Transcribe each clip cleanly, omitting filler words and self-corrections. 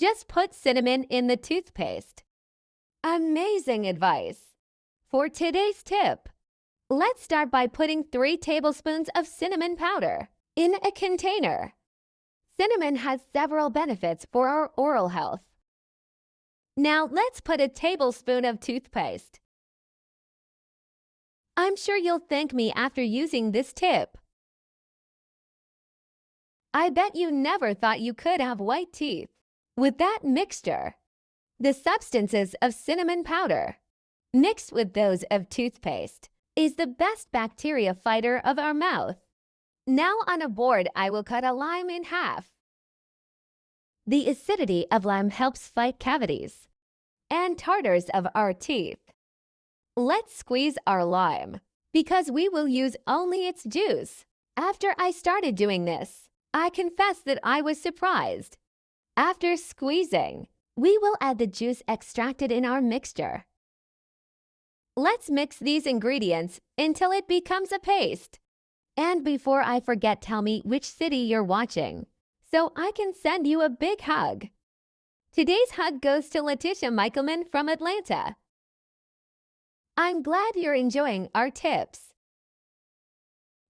Just put cinnamon in the toothpaste. Amazing advice! For today's tip, let's start by putting 3 tablespoons of cinnamon powder in a container. Cinnamon has several benefits for our oral health. Now let's put a tablespoon of toothpaste. I'm sure you'll thank me after using this tip. I bet you never thought you could have white teeth. With that mixture, the substances of cinnamon powder, mixed with those of toothpaste, is the best bacteria fighter of our mouth. Now on a board, I will cut a lime in half. The acidity of lime helps fight cavities and tartars of our teeth. Let's squeeze our lime, because we will use only its juice. After I started doing this, I confess that I was surprised. After squeezing, we will add the juice extracted in our mixture. Let's mix these ingredients until it becomes a paste. And before I forget, tell me which city you're watching, so I can send you a big hug. Today's hug goes to Letitia Michaelman from Atlanta. I'm glad you're enjoying our tips.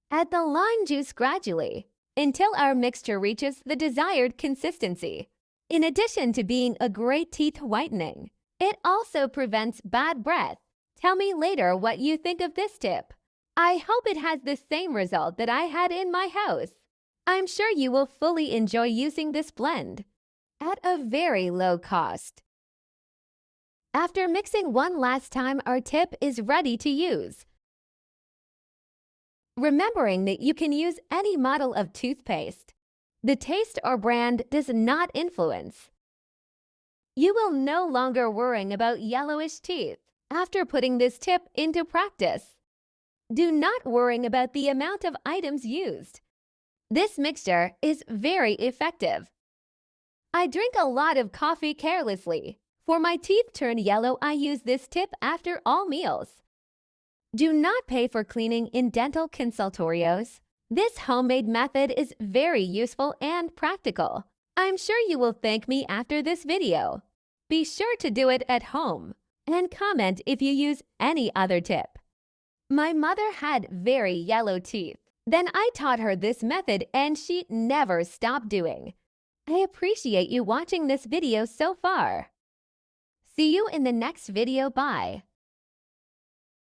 Add the lime juice gradually until our mixture reaches the desired consistency. In addition to being a great teeth whitening, it also prevents bad breath. Tell me later what you think of this tip. I hope it has the same result that I had in my house. I'm sure you will fully enjoy using this blend at a very low cost. After mixing one last time, our tip is ready to use. Remembering that you can use any model of toothpaste, the taste or brand does not influence. You will no longer worry about yellowish teeth after putting this tip into practice. Do not worry about the amount of items used. This mixture is very effective. I drink a lot of coffee carelessly. For my teeth turn yellow, I use this tip after all meals. Do not pay for cleaning in dental consultorios. This homemade method is very useful and practical. I'm sure you will thank me after this video. Be sure to do it at home and comment if you use any other tip. My mother had very yellow teeth. Then I taught her this method and she never stopped doing. I appreciate you watching this video so far. See you in the next video. Bye.